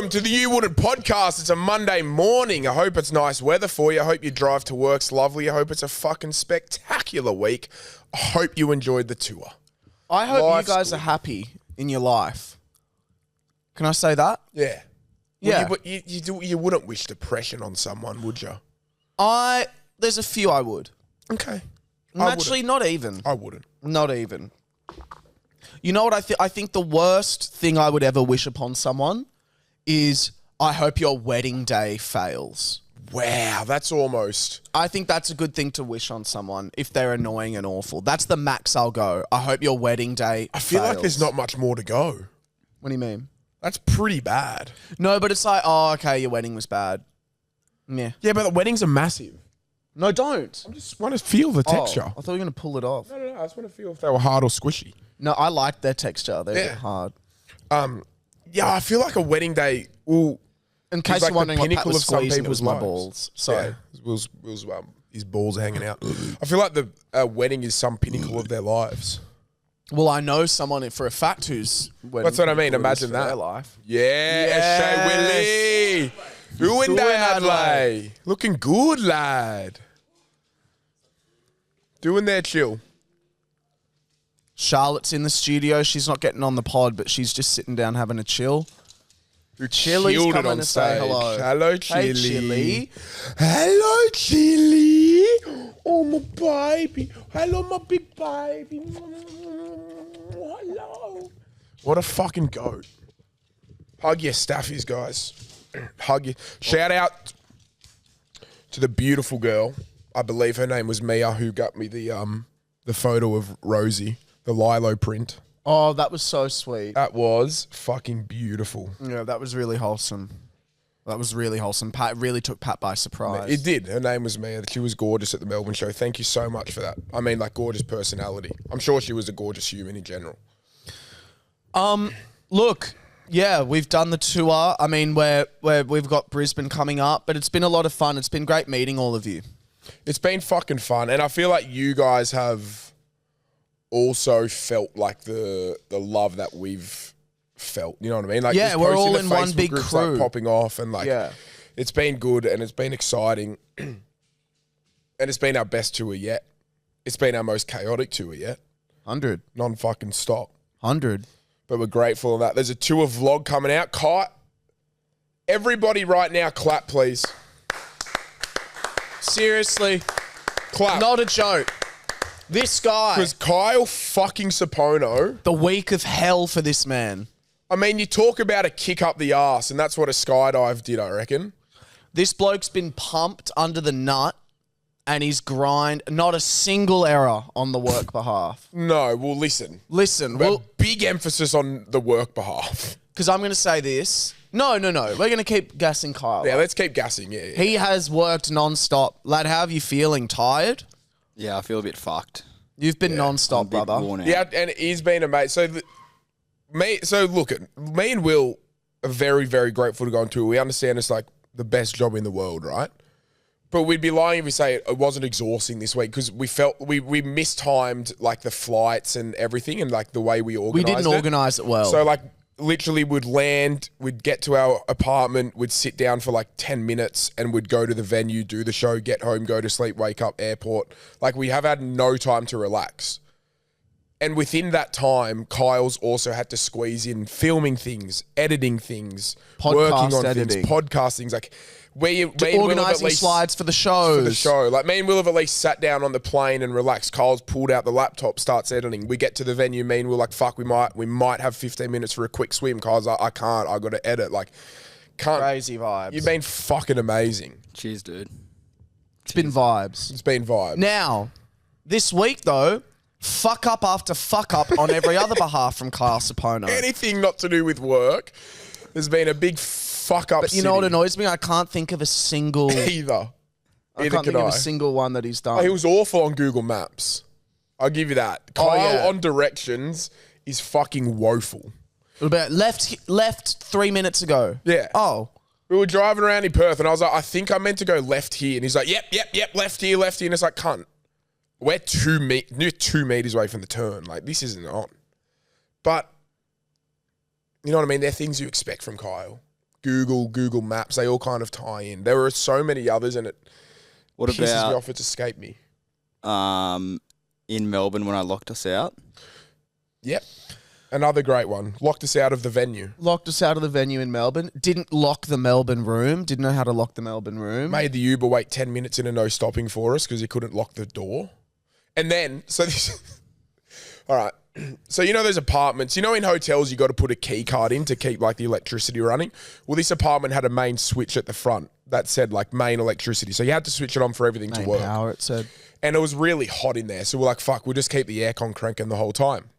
Welcome to the You Wouldn't podcast. It's a Monday morning. I hope it's nice weather for you. I hope your drive to work's lovely. I hope it's a fucking spectacular week. I hope you enjoyed the tour. I hope Life's you guys good. are happy in your life. Can I say that? Yeah. Yeah. Well, you wouldn't wish depression on someone, would you? There's a few I would. Okay. Actually, not even. I wouldn't. Not even. You know what I think the worst thing I would ever wish upon someone is I hope your wedding day fails. Wow, that's almost... I think that's a good thing to wish on someone if they're annoying and awful. That's the max I'll go. I hope your wedding day I feel fails. like there's not much more to go. What do you mean? That's pretty bad. No, but it's like, oh, okay, your wedding was bad. Yeah. Yeah, but the weddings are massive. No, don't. I just want to feel the texture. Oh, I thought you were going to pull it off. No, I just want to feel if they were hard or squishy. No, I like their texture. They're a Yeah. bit hard. Yeah, I feel like a wedding day will... In case like you're wondering the what Pat pinnacle was of some squeezing, it people's was my lives. balls. So, Yeah, his balls are hanging out. I feel like the wedding is some pinnacle of their lives. well, I know someone for a fact who's... That's what I mean. Imagine that. Their life. Yeah, Yes. Shay Willie. Doing that, Adelaide. Looking good, lad. Doing their chill. Charlotte's in the studio. She's not getting on the pod, but she's just sitting down having a chill. Chili's Chilled it coming on to say stage. hello. Hello, Chili. Hey, Chili. Hello, Chili. Oh, my baby. Hello, my big baby. Hello. What a fucking goat. Hug your staffies, guys. Hug you. Shout out to the beautiful girl. I believe her name was Mia, who got me the photo of Rosie, the Lilo print. Oh, that was so sweet. That was fucking beautiful. Yeah, that was really wholesome. That was really wholesome. Pat really took Pat by surprise. It did. Her name was Mia. She was gorgeous at the Melbourne show. Thank you so much for that. I mean, like, gorgeous personality. I'm sure she was a gorgeous human in general. Look, yeah, we've done the tour. I mean, we've got Brisbane coming up, but it's been a lot of fun. It's been great meeting all of you. It's been fucking fun. And I feel like you guys have also felt like the love that we've felt. You know what I mean? Like, Yeah, just we're posting all the in one Facebook big groups, crew. like, popping off and like, Yeah. it's been good and it's been exciting. And it's been our best tour yet. It's been our most chaotic tour yet. 100. Non-fucking stop. 100. But we're grateful of that. There's a tour vlog coming out. Everybody right now, clap, please. Seriously, Clap. not a joke. This guy, Because Kyle fucking Sapono, the week of hell for this man. I mean, you talk about a kick up the arse, and that's what a skydive did, I reckon. This bloke's been pumped under the nut and he's grind. Not a single error on the work behalf. No, well, listen. Listen, Well, big emphasis on the work behalf. because I'm going to say this. No. We're going to keep gassing Kyle. Yeah, let's keep gassing. Yeah. He has worked non-stop. Lad, how are you feeling? Tired? Yeah, I feel a bit fucked. You've been I'm a non-stop, bit brother. worn out. Yeah, and he's been amazing. So look, me and Will are very, very grateful to go on tour. We understand it's like the best job in the world, right? But we'd be lying if we say it wasn't exhausting this week because we felt we mistimed like the flights and everything and like the way we organized We it. didn't organise it well. So like literally we'd land, we'd get to our apartment, we'd sit down for like 10 minutes and we'd go to the venue, do the show, get home, go to sleep, wake up, airport. Like we have had no time to relax. And within that time, Kyle's also had to squeeze in filming things, editing things, working on editing. things, podcast things. Like me and Will have at Organising least slides for the shows. for the show. Like me and Will have at least sat down on the plane and relaxed. Kyle's pulled out the laptop, starts editing. We get to the venue, me and Will like, fuck, we might have 15 minutes for a quick swim. Kyle's like, I can't, I got to edit. Like, can't. Crazy vibes. You've been fucking amazing. Cheers, dude. It's been vibes. It's been vibes. Now, this week though, fuck up after fuck up on every other behalf from Kyle Sapono. Anything not to do with work, there's been a big fuck up. But you know what annoys me? I can't think of a single. Either. I Either can't can think of I. a single one that he's done. Oh, he was awful on Google Maps. I'll give you that. Kyle yeah. on directions is fucking woeful. What about left 3 minutes ago? Yeah. Oh. We were driving around in Perth and I was like, I think I meant to go left here. And he's like, yep, left here. And it's like, cunt. We're 2 meters away from the turn. Like, this isn't on. But, you know what I mean? They're things you expect from Kyle. Google Maps, they all kind of tie in. There are so many others, and it What pisses about me off. It's escaped me. in Melbourne when I locked us out? Yep. Another great one. Locked us out of the venue. Locked us out of the venue in Melbourne. Didn't lock the Melbourne room. Didn't know how to lock the Melbourne room. Made the Uber wait 10 minutes in a no stopping for us because he couldn't lock the door. And then, so this, all right. So, you know, there's apartments, you know, in hotels, you got to put a key card in to keep like the electricity running. Well, this apartment had a main switch at the front that said like main electricity. So you had to switch it on for everything to work. Power, it said. And it was really hot in there. So we're like, fuck, we'll just keep the aircon cranking the whole time.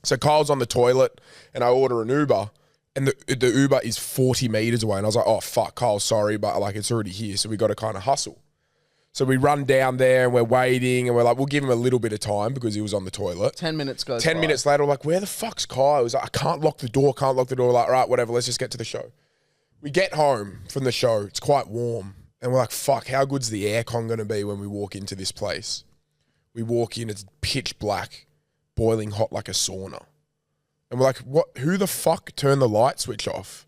So Kyle's on the toilet and I order an Uber and the Uber is 40 meters away. And I was like, oh, fuck, Kyle, sorry, but like it's already here. So we got to kind of hustle. So we run down there and we're waiting and we're like, we'll give him a little bit of time because he was on the toilet. 10 minutes goes 10 by. minutes later, we're like, where the fuck's Kyle? He was like, I can't lock the door. We're like, right, whatever, let's just get to the show. We get home from the show. It's quite warm. And we're like, fuck, how good's the aircon going to be when we walk into this place? We walk in, it's pitch black, boiling hot like a sauna. And we're like, what? Who the fuck turned the light switch off?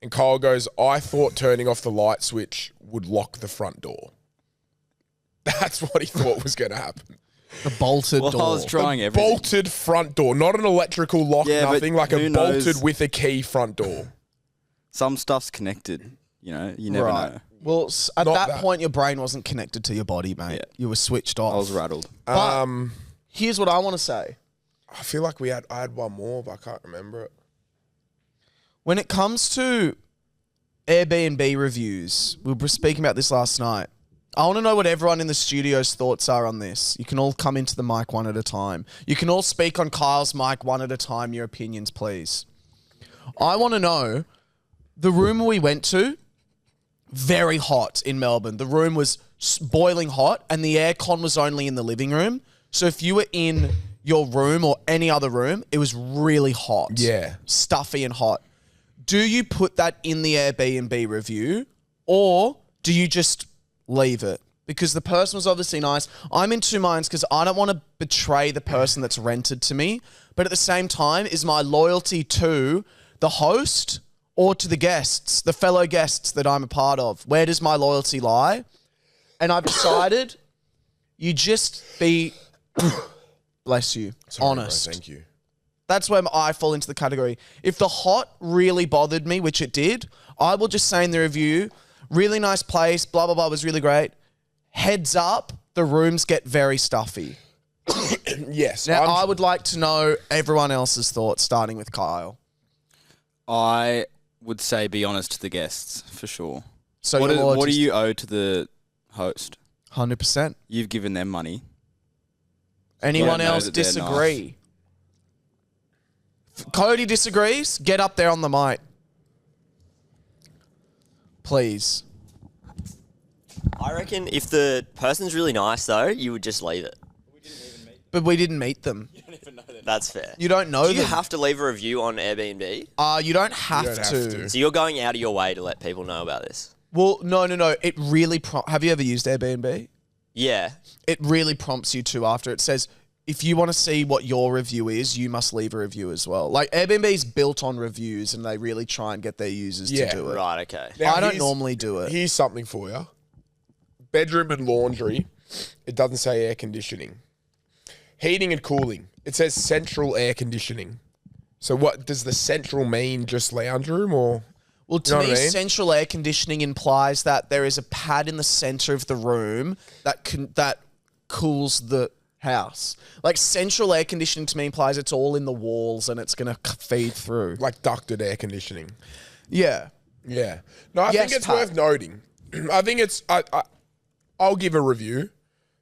And Kyle goes, I thought turning off the light switch would lock the front door. That's what he thought was going to happen. The bolted door. I was trying everything. Bolted front door, not an electrical lock, Yeah, but nothing, like a who bolted knows? with a key front door. Some stuff's connected. You know, you never Right. know. Well, at Not that that. point, your brain wasn't connected to your body, mate. Yeah. You were switched off. I was rattled. But here's what I want to say. I feel like I had one more, but I can't remember it. When it comes to Airbnb reviews, we were speaking about this last night. I want to know what everyone in the studio's thoughts are on this. You can all come into the mic one at a time. You can all speak on Kyle's mic one at a time. Your opinions, please. I want to know, the room we went to, very hot in Melbourne. The room was boiling hot and the aircon was only in the living room. So if you were in your room or any other room, it was really hot. Yeah. Stuffy and hot. Do you put that in the Airbnb review or do you just leave it? Because the person was obviously nice. I'm in two minds because I don't want to betray the person that's rented to me. But at the same time, is my loyalty to the host or to the guests, the fellow guests that I'm a part of? Where does my loyalty lie? And I've decided you just be, bless you, Sorry, honest. bro, thank you. That's where I fall into the category. If the hot really bothered me, which it did, I will just say in the review, really nice place, blah, blah, blah, was really great. Heads up, the rooms get very stuffy. Yes. Now, I would like to know everyone else's thoughts, starting with Kyle. I would say be honest to the guests, for sure. So What, your do, what do loyalty's you owe to the host? 100%. You've given them money. Anyone Yeah, know else that they're disagree? Cody disagrees? Get up there on the mic. Please. I reckon if the person's really nice, though, you would just leave it. But we didn't meet them. That's fair. You don't know Do you them. have to leave a review on Airbnb? You don't have You don't to. have to. So you're going out of your way to let people know about this? Well, no. It really have you ever used Airbnb? Yeah. It really prompts you to after. It says, if you want to see what your review is, you must leave a review as well. Like, Airbnb is built on reviews and they really try and get their users Yeah. to do it. Right, okay. Now, I don't here's- normally do it. Here's something for you. Bedroom and laundry, it doesn't say air conditioning. Heating and cooling, it says central air conditioning. So what, does the central mean just lounge room or? Well, to You know me, what I mean? central air conditioning implies that there is a pad in the center of the room that cools the house. Like, central air conditioning to me implies it's all in the walls and it's going to feed through. Like ducted air conditioning. Yeah. Yeah. No, I Yes, think it's Pat. worth noting. I think it's, I'll give a review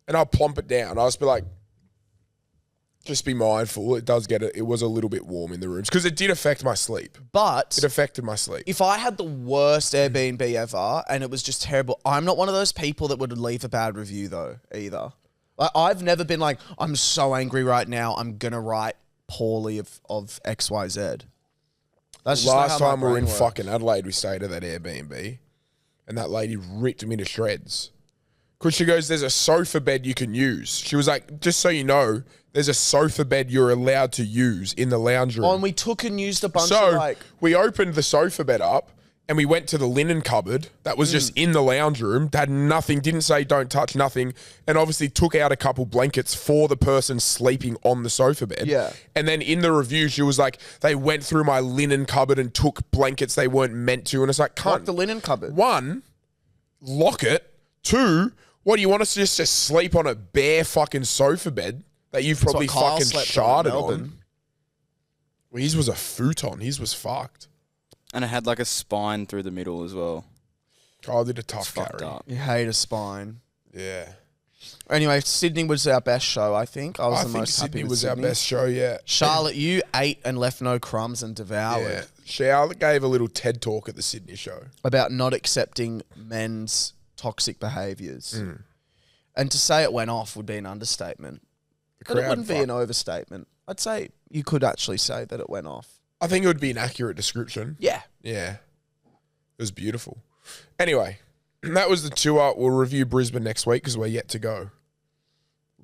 and I'll plump it down. I'll just be like, just be mindful. It does get it was a little bit warm in the rooms because it did affect my sleep. But It affected my sleep. if I had the worst Airbnb ever and it was just terrible, I'm not one of those people that would leave a bad review though, either. Like, I've never been like, I'm so angry right now, I'm going to write poorly of XYZ. That's just not Last how my time we were brain in works. fucking Adelaide, we stayed at that Airbnb and that lady ripped me to shreds. Because she goes, there's a sofa bed you can use. She was like, just so you know, there's a sofa bed you're allowed to use in the lounge room. Oh, and we took and used a bunch So of like... we opened the sofa bed up. and we went to the linen cupboard that was just in the lounge room, had nothing, didn't say don't touch nothing, and obviously took out a couple blankets for the person sleeping on the sofa bed. Yeah. And then in the review, she was like, they went through my linen cupboard and took blankets they weren't meant to. And it's like, Lock cunt. the linen cupboard. One, lock it. Two, what do you want us to just sleep on a bare fucking sofa bed that you've probably what Kyle fucking slept on in sharded Melbourne. on? Well, his was a futon. His was fucked. And it had like a spine through the middle as well. Kyle did a tough Fucked carry. up. You hate a spine. Yeah. Anyway, Sydney was our best show, I think. I was I the think most happy Sydney with was Sydney. our best show yet. Charlotte, you ate and left no crumbs and devoured Yeah. Charlotte gave a little TED talk at the Sydney show. about not accepting men's toxic behaviours. And to say it went off would be an understatement. But it crowd wouldn't be fuck. an overstatement. I'd say you could actually say that it went off. I think it would be an accurate description. Yeah. Yeah. It was beautiful. Anyway, that was the tour. We'll review Brisbane next week because we're yet to go.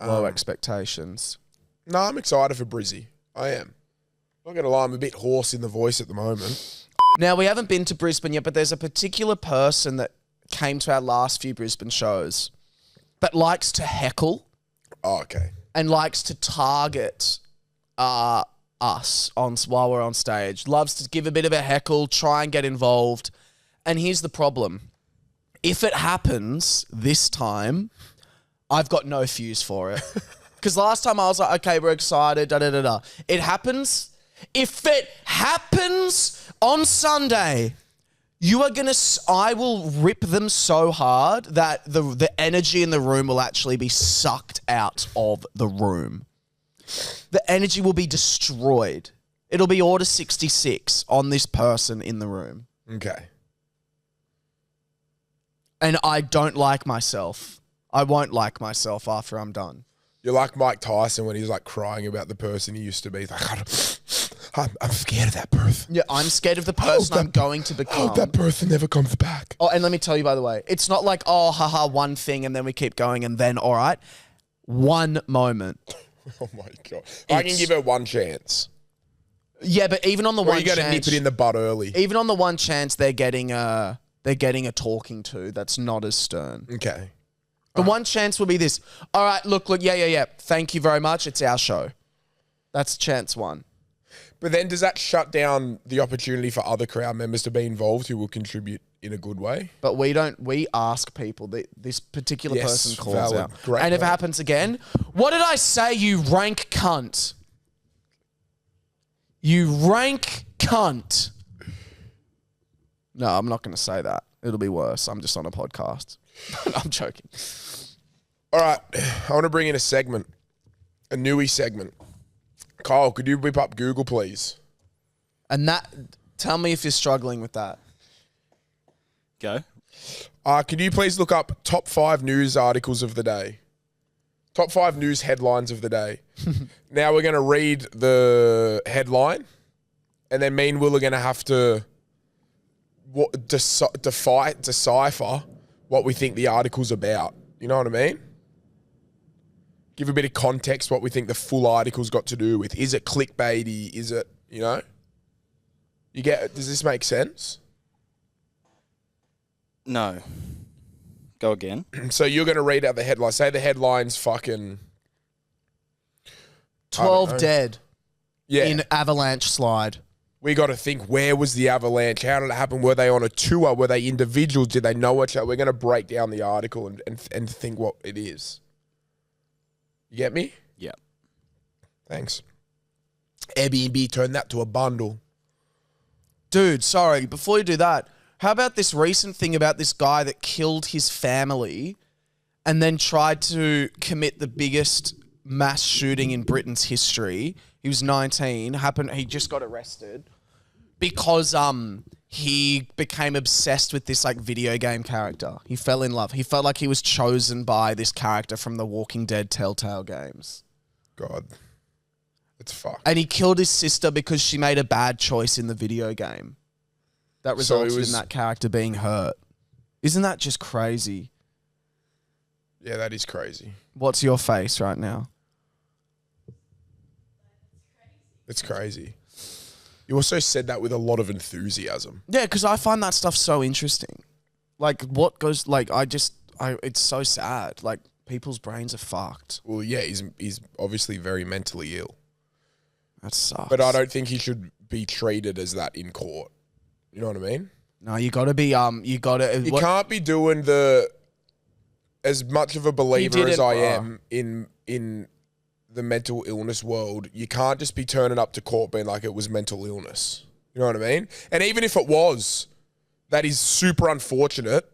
Low expectations. No, I'm excited for Brizzy. I am. Not going to lie, I'm a bit hoarse in the voice at the moment. Now, we haven't been to Brisbane yet, but there's a particular person that came to our last few Brisbane shows that likes to heckle Oh, okay. and likes to target us while we're on stage. Loves to give a bit of a heckle, try and get involved. And here's the problem. If it happens this time, I've got no fuse for it. Because last time I was like, okay, we're excited, da-da-da-da. It happens. If it happens on Sunday, I will rip them so hard that the energy in the room will actually be sucked out of the room. The energy will be destroyed. It'll be Order 66 on this person in the room. Okay. And I don't like myself. I won't like myself after I'm done. You're like Mike Tyson when he's like crying about the person he used to be. He's like, I'm scared of that person. Yeah, I'm scared of the person I'm going to I become. hope that person never comes back. Oh, and let me tell you, by the way, it's not like, oh, haha, one thing and then we keep going and then, all right. One moment. Oh my God. I can give her one chance. Yeah, but even on the Or one you got to chance, nip it in the bud early. even on the one chance they're getting a talking to that's not as stern. Okay. The one chance will be this. All right, look, yeah. Thank you very much. It's our show. That's chance one. But then does that shut down the opportunity for other crowd members to be involved who will contribute in a good way? But we ask people that this particular Yes, person calls valid. out. Great and if it point. happens again, what did I say, you rank cunt? You rank cunt. No, I'm not going to say that. It'll be worse. I'm just on a podcast. I'm joking. All right. I want to bring in a segment, a newie segment. Kyle, could you whip up Google, please? And tell me if you're struggling with that. Go. Could you please look up top 5 news articles of the day? Top 5 news headlines of the day. Now we're going to read the headline, and then me and Will are going to have to decipher what we think the article's about. You know what I mean? Give a bit of context what we think the full article's got to do with. Is it clickbaity? Is it, you know? Does this make sense? No. Go again. So you're going to read out the headline. Say the headline's fucking... 12 know. dead Yeah. in avalanche slide. We got to think, where was the avalanche? How did it happen? Were they on a tour? Were they individuals? Did they know each other? We're going to break down the article and think what it is. You get me? Yeah. Thanks. Airbnb turned that to a bundle. Dude, sorry, before you do that, how about this recent thing about this guy that killed his family and then tried to commit the biggest mass shooting in Britain's history? He was 19, he just got arrested because he became obsessed with this like video game character. He fell in love. He felt like he was chosen by this character from the Walking Dead Telltale games. God. It's fucked. And he killed his sister because she made a bad choice in the video game. That So it resulted was- in that character being hurt. Isn't that just crazy? Yeah, that is crazy. What's your face right now? It's crazy. You also said that with a lot of enthusiasm. Yeah, because I find that stuff so interesting. Like, what goes, like, it's so sad. Like, people's brains are fucked. Well, yeah, he's obviously very mentally ill. That sucks. But I don't think he should be treated as that in court. You know what I mean? No, you gotta be, you can't be doing as much of a believer as I am in the mental illness world. You can't just be turning up to court being like it was mental illness. You know what I mean? And even if it was, that is super unfortunate,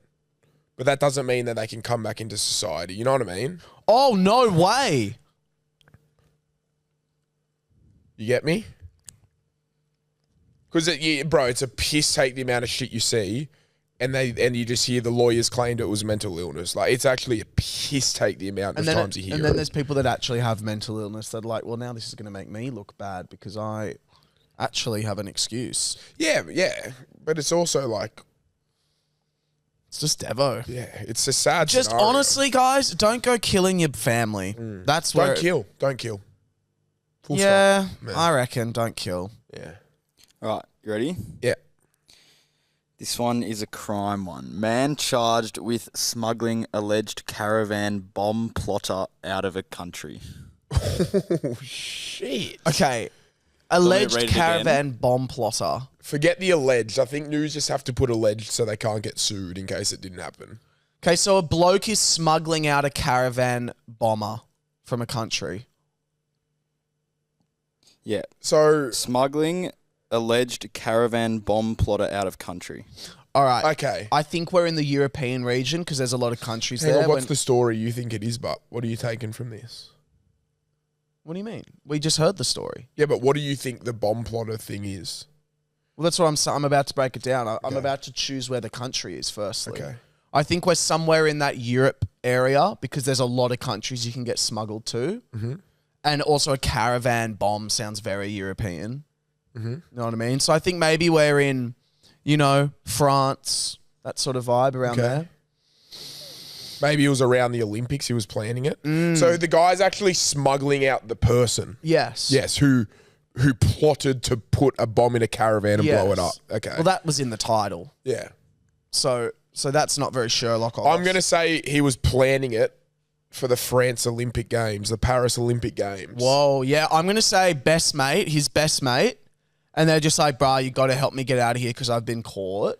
but that doesn't mean that they can come back into society. You know what I mean? Oh, no way. You get me? Because, bro, it's a piss take the amount of shit you see, and you just hear the lawyers claimed it was mental illness. Like, it's actually a piss take the amount of times you hear And then it. there's people that actually have mental illness that are like, well, now this is going to make me look bad because I actually have an excuse. Yeah, but it's also like, It's just Devo. yeah, it's a sad Just scenario. honestly, guys, don't go killing your family. That's where... Don't kill. Full Yeah, stop. Man. I reckon. Don't kill. Yeah. All right, you ready? Yeah. This one is a crime one. Man charged with smuggling alleged caravan bomb plotter out of a country. Oh, shit. Okay. me to Alleged read it caravan bomb plotter. Forget the alleged. I think news just have to put alleged so they can't get sued in case it didn't happen. Okay, so a bloke is smuggling out a caravan bomber from a country. Yeah. So, Smuggling alleged caravan bomb plotter out of country. All right. okay. I think we're in the European region because there's a lot of countries Hang there. on, what's the story you think it is, but what are you taking from this? What do you mean? We just heard the story. Yeah, but what do you think the bomb plotter thing is? Well, that's what I'm about to break it down. I'm Okay. about to choose where the country is firstly. Okay. I think we're somewhere in that Europe area because there's a lot of countries you can get smuggled to. Mm-hmm. And also a caravan bomb sounds very European. Mm-hmm. You know what I mean? So I think maybe we're in, France, that sort of vibe around Okay. there. Maybe it was around the Olympics. He was planning it. So the guy's actually smuggling out the person. Yes. Yes, who plotted to put a bomb in a caravan and blow it up. Yes. Okay. Well, that was in the title. yeah. So that's not very Sherlock. I'm going to say he was planning it for the France Olympic Games, the Paris Olympic Games. Whoa, yeah. I'm going to say his best mate. And they're just like, bruh, you got to help me get out of here because I've been caught.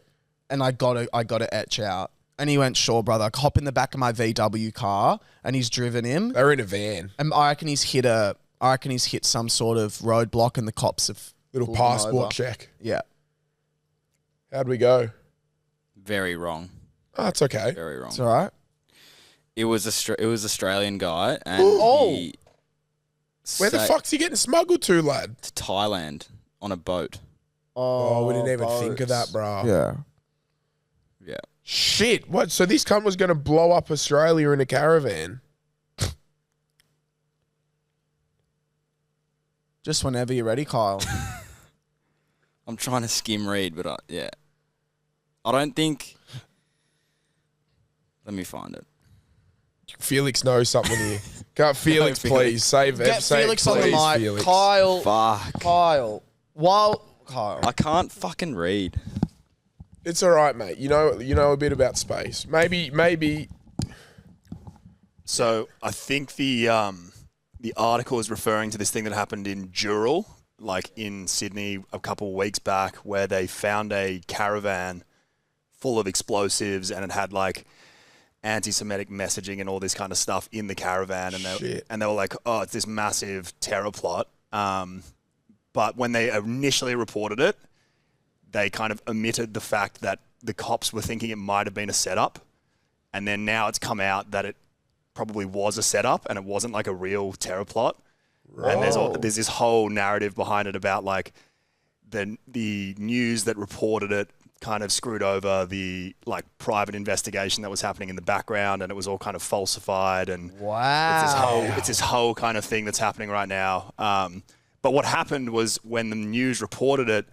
And I got to etch out. And he went, sure, brother. Hop in the back of my VW car. And he's driven him. They were in a van. And I reckon he's hit some sort of roadblock and the cops have Little pulled him passport over. check. Yeah. How'd we go? Very wrong. Oh, it's okay. Very wrong. It's all right. It was Australian guy, and Oh. he Where the fuck's he getting smuggled to, lad? to Thailand on a boat. Oh, we didn't even think of that, boats. bro. Yeah. Yeah. Shit. What? So this cunt was going to blow up Australia in a caravan? Just whenever you're ready, Kyle. I'm trying to skim read, but I don't think. Let me find it. Felix knows something here. Can't Felix, Felix. please save it. Get Say it, Felix on the please, mic. Felix. Kyle. Fuck. Kyle. Kyle. I can't fucking read. It's all right, mate. You know a bit about space. Maybe. So I think the article is referring to this thing that happened in Dural, like in Sydney a couple of weeks back, where they found a caravan full of explosives and it had like anti-Semitic messaging and all this kind of stuff in the caravan, and they were like, oh, it's this massive terror plot. But when they initially reported it, they kind of omitted the fact that the cops were thinking it might have been a setup, and then now it's come out that it probably was a setup and it wasn't like a real terror plot. Right. And there's this whole narrative behind it about like the news that reported it kind of screwed over the like private investigation that was happening in the background, and it was all kind of falsified. And Wow. it's this whole kind of thing that's happening right now. But what happened was when the news reported it,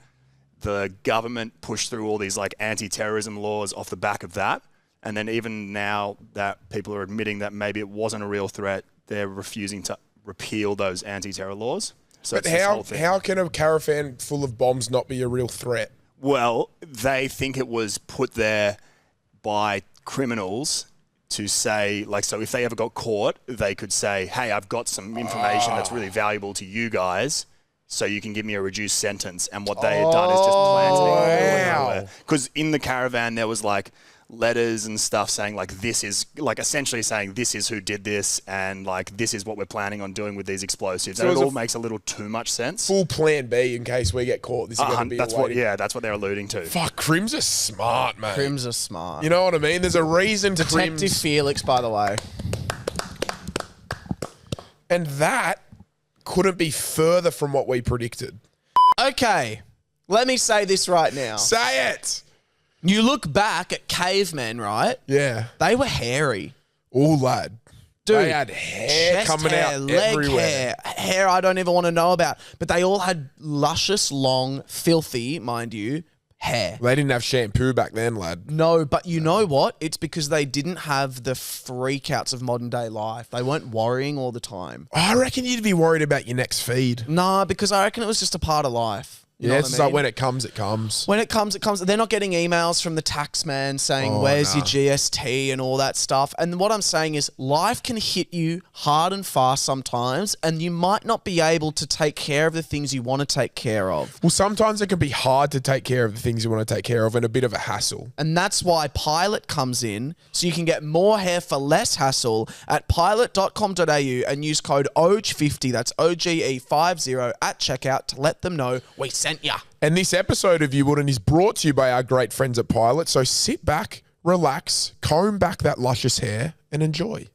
the government pushed through all these like anti-terrorism laws off the back of that. And then even now that people are admitting that maybe it wasn't a real threat, they're refusing to repeal those anti-terror laws. So But it's this whole thing. how can a caravan full of bombs not be a real threat? Well, they think it was put there by criminals to say, like, so if they ever got caught, they could say, hey, I've got some information that's really valuable to you guys, so you can give me a reduced sentence. And what they had done is just plant because in the caravan there was like letters and stuff saying like this is like essentially saying this is who did this and like this is what we're planning on doing with these explosives. So and it it was all makes a little too much sense. Full plan B in case we get caught. This is going to be That's a what waiting- that's what they're alluding to. Fuck, Crims are smart, mate. Crims are smart. You know what I mean? There's a reason Detective Crims... Felix, by the way. And that couldn't be further from what we predicted. Okay, let me say this right now. Say it! You look back at cavemen, right? Yeah. They were hairy. Oh, lad. Dude, They had hair chest coming hair, out leg everywhere. hair I don't even want to know about. But they all had luscious, long, filthy, mind you, hair. They didn't have shampoo back then, lad. No, but you know what? It's because they didn't have the freakouts of modern day life. They weren't worrying all the time. I reckon you'd be worried about your next feed. Nah, because I reckon it was just a part of life. You know Yeah, what it's I just like mean? when it comes, it comes. When it comes, it comes. They're not getting emails from the tax man saying, Oh, where's nah. your GST and all that stuff. And what I'm saying is life can hit you hard and fast sometimes, and you might not be able to take care of the things you want to take care of. Well, sometimes it can be hard to take care of the things you want to take care of and a bit of a hassle. And that's why Pilot comes in, so you can get more hair for less hassle at pilot.com.au and use code OGE50, that's OGE50 at checkout to let them know we sent ya. And this episode of You Wouldn't is brought to you by our great friends at Pilot. So sit back, relax, comb back that luscious hair and enjoy.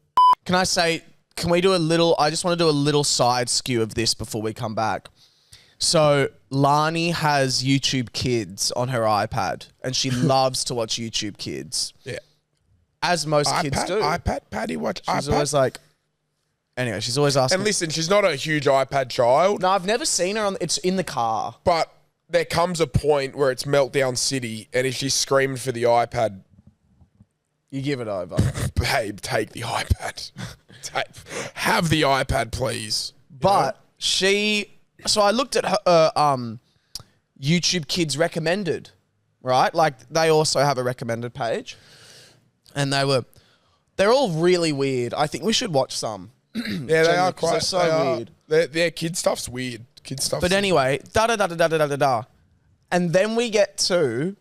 Can I say, can we do a little, I just want to do a little side skew of this before we come back. So Lani has YouTube Kids on her iPad and she loves to watch YouTube Kids, Yeah. as most kids do. iPad, Paddy, watch She's iPad. always like, anyway, she's always asking. And listen, she's not a huge iPad child, No, I've never seen her on, it's in the car. but there comes a point where it's meltdown city, and if she's screaming for the iPad, You give it over. babe, take the iPad. Have the iPad, please. But so I looked at her YouTube Kids recommended, right? Like they also have a recommended page, and they're all really weird. I think we should watch some. Yeah, they are 'cause they're quite so weird. Their kid stuff's weird. Kid stuff. But anyway, da. And then we get to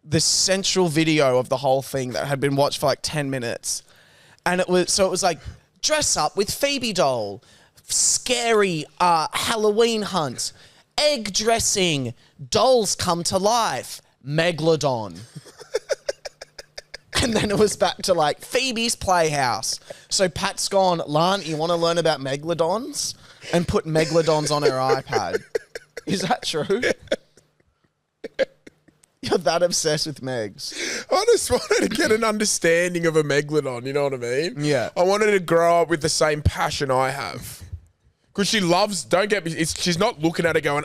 the central video of the whole thing that had been watched for like 10 minutes. And it was like dress up with Phoebe doll, scary Halloween hunt, egg dressing, dolls come to life, Megalodon. And then it was back to like Phoebe's Playhouse. So Pat's gone, Lan, you want to learn about Megalodons? And put Megalodons on her iPad. Is that true? You're that obsessed with Megs. I just wanted to get an understanding of a megalodon, you know what I mean? Yeah. I wanted to grow up with the same passion I have. Because she loves, don't get me, she's not looking at it going,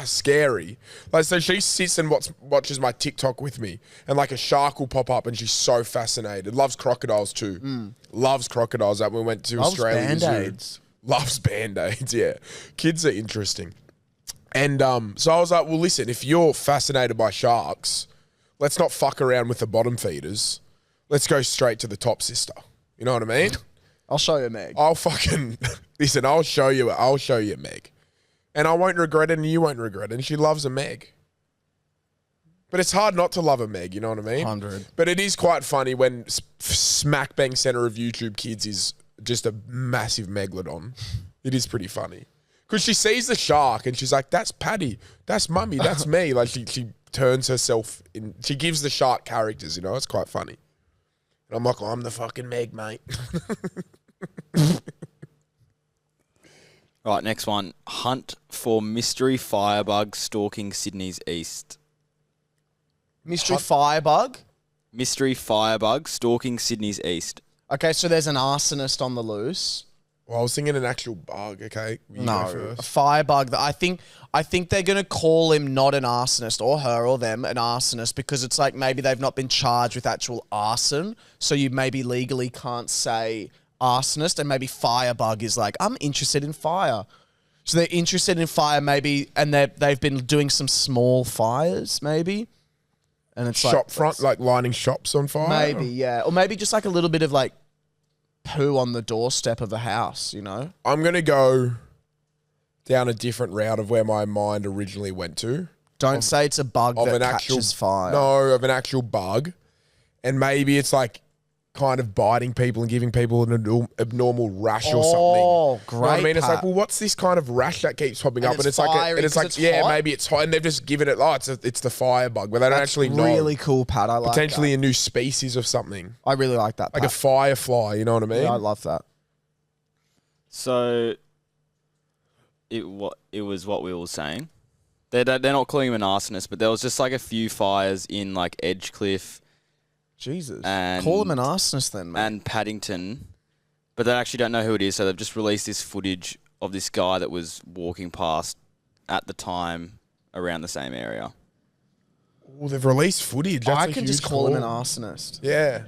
scary. Like, so she sits and watches my TikTok with me, and like a shark will pop up, and she's so fascinated. Loves crocodiles too. Loves crocodiles. That we went to Loves Australia. Band-Aids. Loves Band-Aids, yeah. Kids are interesting. And so I was like, well, listen, if you're fascinated by sharks, let's not fuck around with the bottom feeders. Let's go straight to the top, sister. You know what I mean? I'll show you Meg. I'll fucking listen. I'll show you Meg, and I won't regret it, and you won't regret it. And she loves a Meg, but it's hard not to love a Meg. You know what I mean? 100. But it is quite funny when smack bang center of YouTube Kids is just a massive megalodon. It is pretty funny because she sees the shark and she's like, "That's Paddy. That's Mummy. That's me." Like she turns herself in. She gives the shark characters. You know, it's quite funny. And I'm like, I'm the fucking Meg, mate. Right, next one. Hunt for mystery firebug stalking Sydney's east. Mystery firebug. Mystery firebug stalking Sydney's east. Okay, so there's an arsonist on the loose. Well, I was thinking an actual bug. Okay, you go No, a first. firebug. That I think they're gonna call him not an arsonist, or her or them an arsonist, because it's like maybe they've not been charged with actual arson, so you maybe legally can't say arsonist, and maybe firebug is like, I'm interested in fire. So they're interested in fire, maybe, and they've been doing some small fires, maybe. And it's Shop front, like lighting shops on fire. maybe, yeah, or maybe just like a little bit of like poo on the doorstep of a house, you know? I'm gonna go down a different route of where my mind originally went to. Don't say it's a bug Of that an actual catches fire. No, of an actual bug, and maybe it's like kind of biting people and giving people an abnormal rash or something. Oh, You know what I great, mean? It's like, Pat. well, what's this kind of rash that keeps popping And up? And it's it's like, fiery and it's 'cause like, it's yeah, hot? maybe it's hot, and they've just given it. Oh, it's the fire bug, but they don't actually know. Really cool, Pat. I like Potentially that. a new species of something, I really like that, like Pat. a firefly. You know what I mean? Yeah, I love that. So it was what we were saying. They're not calling him an arsonist, but there was just like a few fires in like Edgecliff Jesus. And- Call him an arsonist then, man. and Paddington, but they actually don't know who it is. So they've just released this footage of this guy that was walking past at the time around the same area. Oh, they've released footage. That's I a can just huge call him an call. arsonist. Yeah.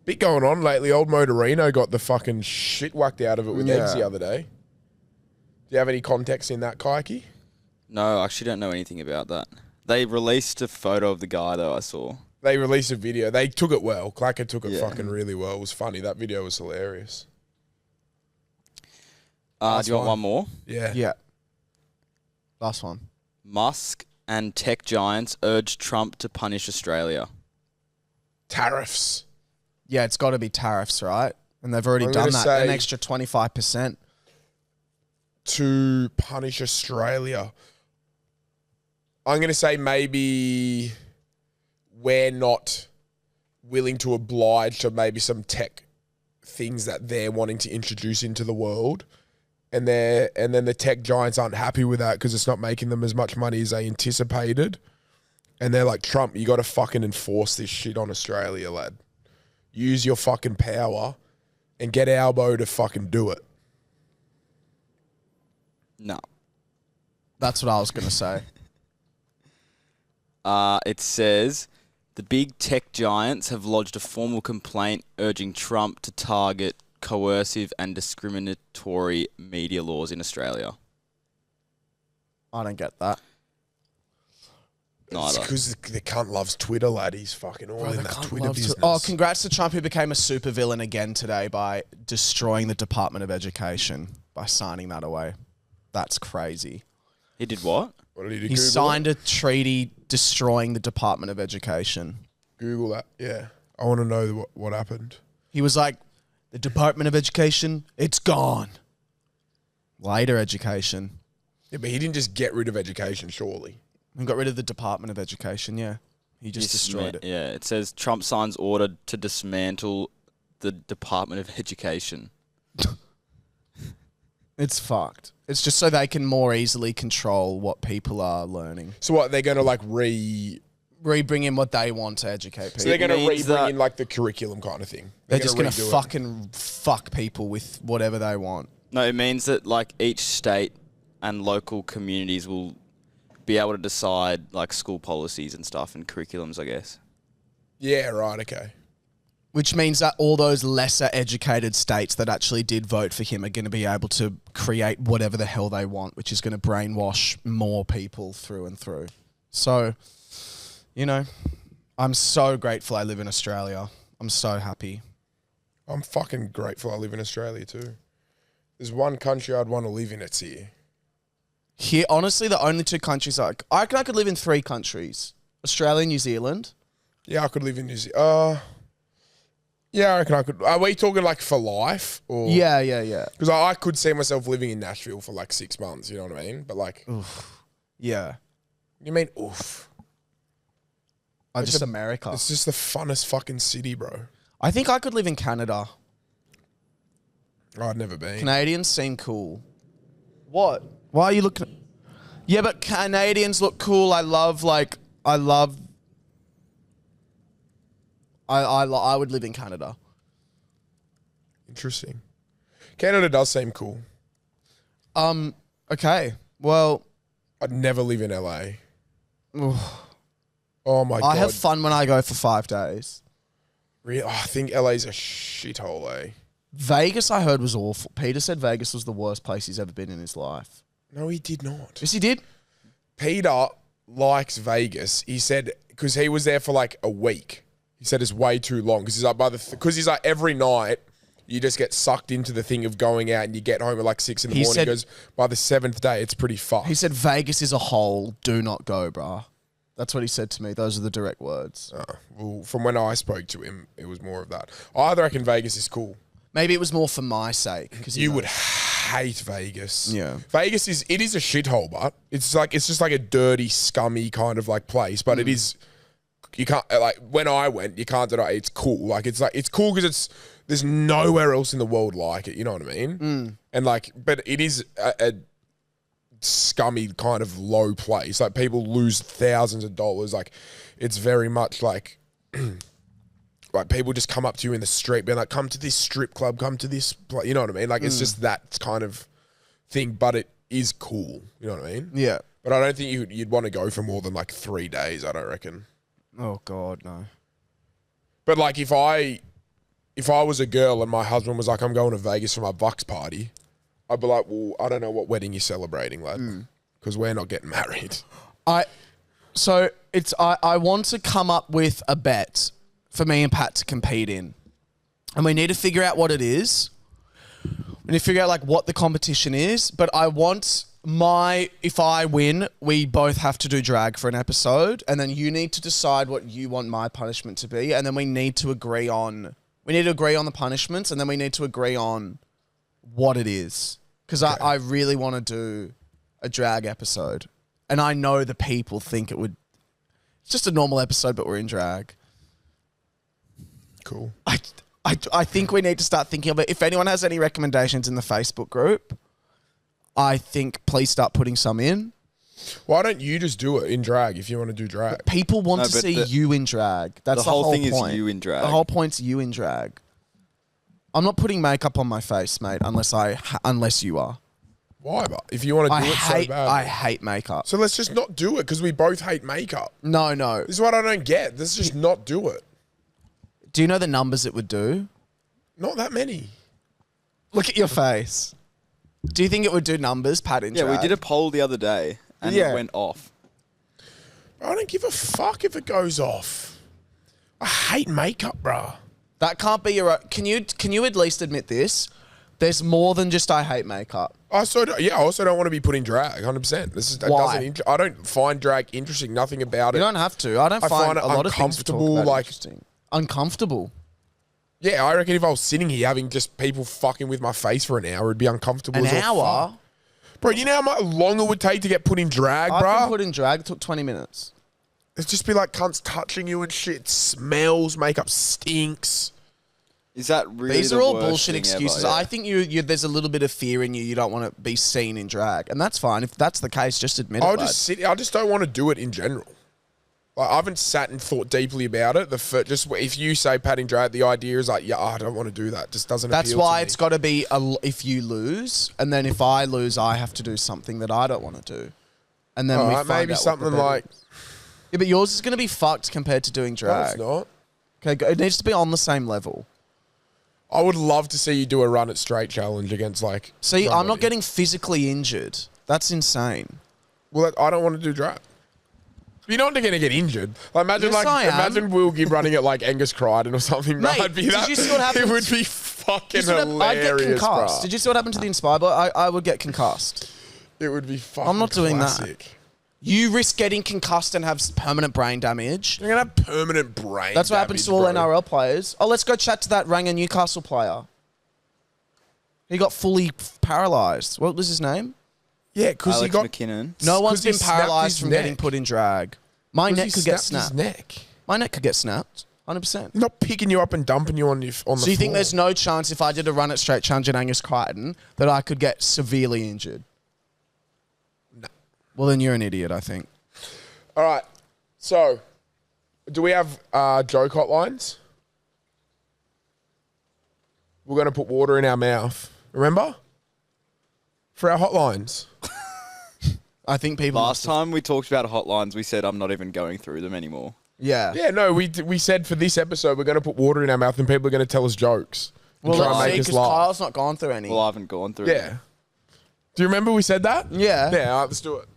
Bit going on lately. Old Motorino got the fucking shit whacked out of it with Yeah. eggs the other day. Do you have any context in that, Kaiki? No, I actually don't know anything about that. They released a photo of the guy though. I saw. They released a video. They took it well. Clacker took it Yeah. fucking really well. It was funny. That video was hilarious. Do you want one more? Yeah. Yeah. Last one. Musk and tech giants urge Trump to punish Australia. Tariffs. Yeah, it's got to be tariffs, right? And they've already I'm done gonna that. An say- extra 25%. To punish Australia. I'm going to say maybe we're not willing to oblige to maybe some tech things that they're wanting to introduce into the world. And then the tech giants aren't happy with that because it's not making them as much money as they anticipated. And they're like, Trump, you got to fucking enforce this shit on Australia, lad. Use your fucking power and get Albo to fucking do it. No. That's what I was going to say. It says the big tech giants have lodged a formal complaint urging Trump to target coercive and discriminatory media laws in Australia. I don't get that. It's Neither. because the cunt loves Twitter, lad. He's fucking all in that Twitter business. Oh, congrats to Trump, who became a supervillain again today by destroying the Department of Education by signing that away. That's crazy. He did what? What did he do? He Google signed a treaty destroying the Department of Education. Google that. Yeah. I want to know what happened. He was like, the Department of Education, it's gone. Later education. Yeah, but he didn't just get rid of education, surely. We got rid of the Department of Education, yeah. He just destroyed it. Yeah, it says Trump signs order to dismantle the Department of Education. It's fucked. It's just so they can more easily control what people are learning. So what, they're going to like Bring in what they want to educate people. So they're going to means re-bring that- in like the curriculum kind of thing. They're just going to redo it. fucking fuck people with whatever they want. No, it means that like each state and local communities will be able to decide like school policies and stuff and curriculums, I guess. Yeah, right, okay. Which means that all those lesser educated states that actually did vote for him are going to be able to create whatever the hell they want, which is going to brainwash more people through and through. So, you know, I'm so grateful I live in Australia. I'm so happy. I'm fucking grateful I live in Australia too. There's one country I'd want to live in, it's here. Here, honestly, the only two countries I reckon I could live in 3 countries. Australia, New Zealand. Yeah, I could live in New Zealand. Yeah, I reckon I could. Are we talking like for life? Or Yeah. Because I could see myself living in Nashville for like 6 months, you know what I mean? But like, Yeah. you mean oof. Just America. It's just the funnest fucking city, bro. I think I could live in Canada. I'd never been. Canadians seem cool. What? Why are you looking? Yeah, but Canadians look cool. I would live in Canada. Interesting. Canada does seem cool. Okay. Well, I'd never live in LA. Oh my God. I have fun when I go for 5 days. Really? Oh, I think LA's a shithole, eh? Vegas, I heard, was awful. Peter said Vegas was the worst place he's ever been in his life. No, he did not. Yes, he did. Peter likes Vegas. He said because he was there for like a week. He said it's way too long because he's like he's like every night you just get sucked into the thing of going out and you get home at like 6 in the morning. He goes by the 7th day it's pretty fucked. He said Vegas is a hole. Do not go, bruh. That's what he said to me. Those are the direct words. Well, from when I spoke to him, it was more of that. I reckon Vegas is cool. Maybe it was more for my sake because you would hate Vegas. Yeah, Vegas is a shithole, but it's just like a dirty, scummy kind of like place. But it is. You can't like when I went. You can't deny it's cool. Like it's cool because there's nowhere else in the world like it. You know what I mean? And like, but it is a scummy kind of low place. Like people lose thousands of dollars. Like it's very much like. Like people just come up to you in the street, being like, "Come to this strip club, come to this," you know what I mean? Like it's just that kind of thing, but it is cool. You know what I mean? Yeah. But I don't think you'd want to go for more than like 3 days. I don't reckon. Oh God, no. But like if I was a girl and my husband was like, "I'm going to Vegas for my Bucks party," I'd be like, "Well, I don't know what wedding you're celebrating, lad, because we're not getting married." I want to come up with a bet for me and Pat to compete in. And we need to figure out what it is. We need to figure out like what the competition is. But I want if I win, we both have to do drag for an episode. And then you need to decide what you want my punishment to be. And then we need to agree on the punishments. And then we need to agree on what it is. Because I really want to do a drag episode. And I know the people think it's just a normal episode, but we're in drag. Cool. I think we need to start thinking of it. If anyone has any recommendations in the Facebook group, I think please start putting some in. Why don't you just do it in drag if you want to do drag? But people want to see you in drag. That's the whole thing point. is you in drag. The whole point's you in drag. I'm not putting makeup on my face, mate, unless you are. Why? But if you want to do it so bad, I hate makeup. So let's just not do it because we both hate makeup. No. This is what I don't get. Let's just not do it. Do you know the numbers it would do? Not that many. Look at your face. Do you think it would do numbers, Pat, in drag? We did a poll the other day and it went off. I don't give a fuck if it goes off. I hate makeup, bruh. That can't be your... Can you at least admit this? There's more than just I hate makeup. I also don't want to be put in drag, 100%. Why? I don't find drag interesting. Nothing about it. You don't have to. I find it a lot of things we talk uncomfortable, about like- interesting. Uncomfortable. Yeah, I reckon if I was sitting here having just people fucking with my face for an hour, it'd be uncomfortable. An as all hour? fuck. Bro, you know how much long it would take to get put in drag, I've bro? been put in drag. It took 20 minutes. It'd just be like cunts touching you and shit. Smells, makeup stinks. Is that really These the are all worst bullshit thing excuses. ever? Yeah. I think there's a little bit of fear in you. You don't want to be seen in drag. And that's fine. If that's the case, just admit it, I lad. just don't want to do it in general. Like, I haven't sat and thought deeply about it. Just if you say patting drag, the idea is like, yeah, I don't want to do that. Just doesn't That's appeal why to me. it's got to be if you lose, and then if I lose, I have to do something that I don't want to do. And then we Alright, find maybe out what something the bet like... is. Yeah, but yours is going to be fucked compared to doing No, drag. it's not. Okay, it needs to be on the same level. I would love to see you do a run it straight challenge against like... See, I'm somebody. not getting physically injured. That's insane. Well, I don't want to do drag. You're not going to get injured. Like, imagine Yes, I am. imagine Will Gibb running it like Angus Crichton or something. Mate, I'd be did that, you see what happened? It would be fucking I'd get hilarious, concussed. bro. Did you see what happened to the Inspire boy? I would get concussed. It would be fucking I'm not doing classic. that. You risk getting concussed and have permanent brain damage. You're going to have permanent brain That's what happens to all NRL players. Oh, let's go chat to that Ranga Newcastle player. He got fully paralysed. What was his name? Yeah, because he Alex got... McKinnon. No one's 'cause he been snapped paralysed his from neck. getting put in drag. My 'cause neck he could get snapped snapped. his neck. My neck could get snapped. 100%. I'm not picking you up and dumping you on the So you floor. think there's no chance if I did a run it straight challenge at Angus Crichton that I could get severely injured? No. Well, then you're an idiot, I think. All right. So, do we have joke hotlines? We're going to put water in our mouth. Remember? For our hotlines. I think people... Last time we talked about hotlines, we said I'm not even going through them anymore. Yeah. Yeah, no, we said for this episode we're going to put water in our mouth and people are going to tell us jokes. And Well, try and let's see, make us because laugh. Kyle's not gone through any. Well, I haven't gone through Yeah. them. Do you remember we said that? Yeah. Yeah, all right, let's do it.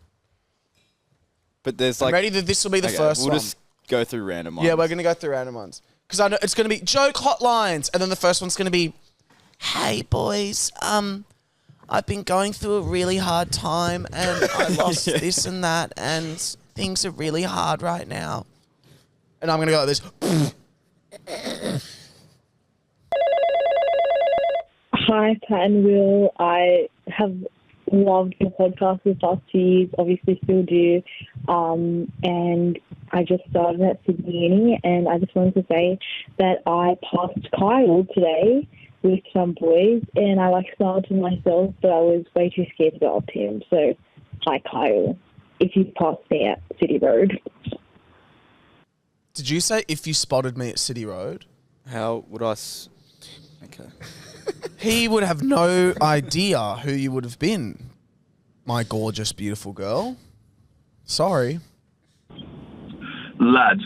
But there's I'm like... ready that this will be the Okay, first we'll one. just go through random ones. Yeah, we're going to go through random ones. Because I know it's going to be joke hotlines. And then the first one's going to be, hey, boys, I've been going through a really hard time and I lost this and that and things are really hard right now. And I'm going to go like this. Hi, Pat and Will. I have loved your podcast this last 2 years, obviously still do. And I just started at Sydney Uni, and I just wanted to say that I passed Kyle today with some boys, and I smiled to myself, but I was way too scared to go up to him. So, hi, Kyle, if you passed me at City Road. Did you say if you spotted me at City Road? How would I... Okay. He would have no idea who you would have been, my gorgeous, beautiful girl. Sorry. Lads!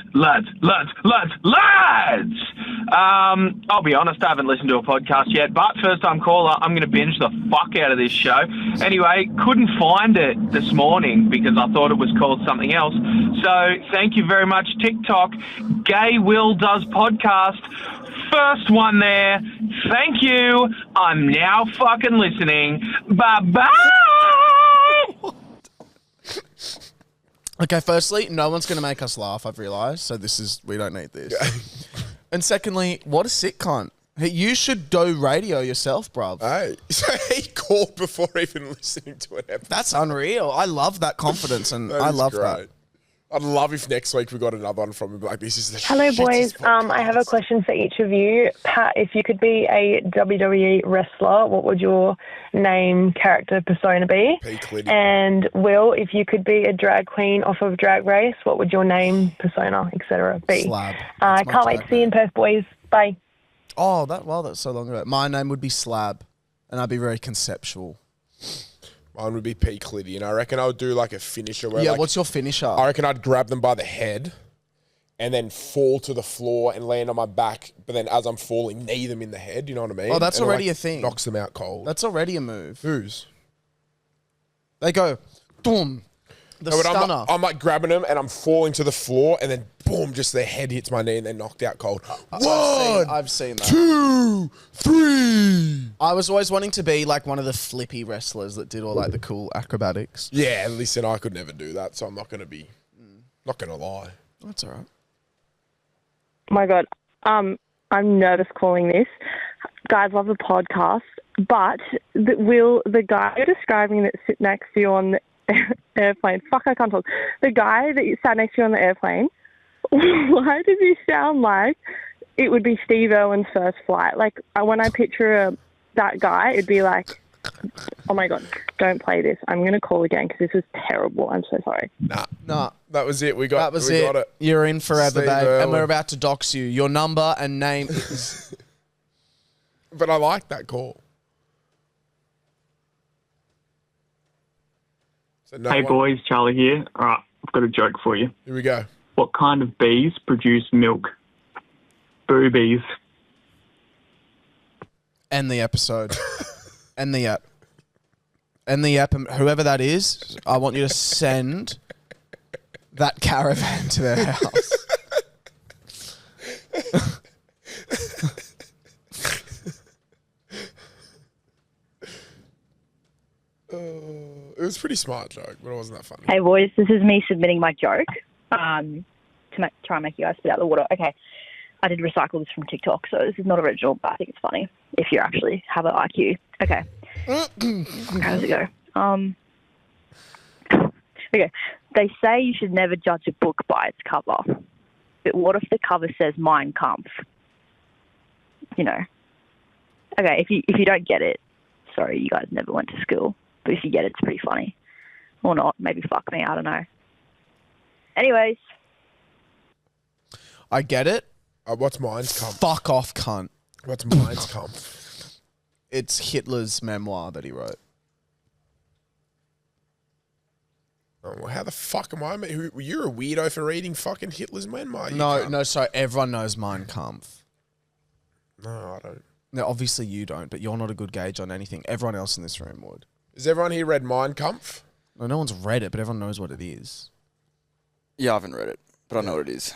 I'll be honest, I haven't listened to a podcast yet, but first time caller, I'm going to binge the fuck out of this show. Anyway, couldn't find it this morning because I thought it was called something else. So thank you very much, TikTok. Gay Will Does Podcast. First one there. Thank you. I'm now fucking listening. Bye-bye! Okay, firstly, no one's going to make us laugh, I've realised. So we don't need this. And secondly, what a sick cunt. Hey, you should do radio yourself, bruv. Hey, so he called before even listening to an episode. That's unreal. I love that confidence and I love that. I'd love if next week we got another one from him. Like, this is the Hello, boys. I have a question for each of you. Pat, if you could be a WWE wrestler, what would your name, character, persona be? And Will, if you could be a drag queen off of Drag Race, what would your name, persona, etc. be? Slab. I can't wait to see you in Perth, boys. Bye. Oh, that's so long ago. My name would be Slab, and I'd be very conceptual. Mine would be P. Clitty, and I reckon I would do like a finisher. Where what's your finisher? I reckon I'd grab them by the head and then fall to the floor and land on my back, but then as I'm falling, knee them in the head, you know what I mean? Oh, that's and already a thing. Knocks them out cold. That's already a move. Whose? They go, boom, the No, but stunner. I'm like grabbing them and I'm falling to the floor and then boom, just their head hits my knee and they're knocked out cold. I've seen that. 2, 3. I was always wanting to be like one of the flippy wrestlers that did all like the cool acrobatics. Yeah, listen, I could never do that, so I'm not going to be, not going to lie. That's all right. Oh my God. I'm nervous calling this. Guys, love the podcast, but the guy you're describing that sit next to you on the airplane, fuck, I can't talk. The guy that sat next to you on the airplane, why does he sound like it would be Steve Irwin's first flight? Like, when I picture that guy, it'd be like, oh my God, don't play this. I'm going to call again because this is terrible. I'm so sorry. Nah. That was it. We got it. You're in forever, Steve babe. Irwin. And we're about to dox you. Your number and name is... But I like that call. So Hey boys, Charlie here. All right, I've got a joke for you. Here we go. What kind of bees produce milk? Boobies. End the episode. End the app. End the app. And whoever that is, I want you to send that caravan to their house. It was a pretty smart joke, but it wasn't that funny. Hey boys, this is me submitting my joke to try and make you guys spit out the water. Okay, I did recycle this from TikTok, so this is not original, but I think it's funny if you actually have an IQ. Okay, how does it go? Okay, they say you should never judge a book by its cover, but what if the cover says Mein Kampf? You know. Okay, if you don't get it, sorry, you guys never went to school. But if you get it, it's pretty funny. Or not. Maybe fuck me. I don't know. Anyways. I get it. What's mine's come? Fuck off, cunt. What's mine's come? It's Hitler's memoir that he wrote. Oh, well, how the fuck am I? You're a weirdo for reading fucking Hitler's memoir. No, sorry. Everyone knows Mein Kampf. No, I don't. No, obviously you don't, but you're not a good gauge on anything. Everyone else in this room would. Has everyone here read Mein Kampf? No one's read it, but everyone knows what it is. Yeah, I haven't read it, but I know what it is.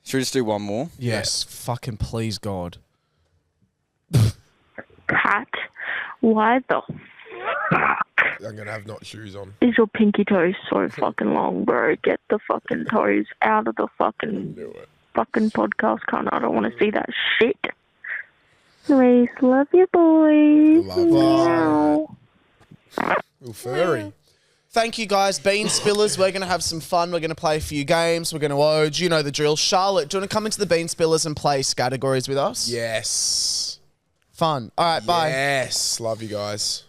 Should we just do one more? Yes, fucking please, God. Pat, why the I'm going to have not shoes on. is your pinky toe so fucking long, bro? Get the fucking toes out of the fucking podcast, cunt. I don't want to see that shit. Anyways, love you, boys. Love you. Little furry. Thank you, guys. Bean Spillers, we're going to have some fun. We're going to play a few games. We're going to ode. You know the drill. Charlotte, do you want to come into the Bean Spillers and play categories with us? Yes. Fun. All right, bye. Yes. Love you guys.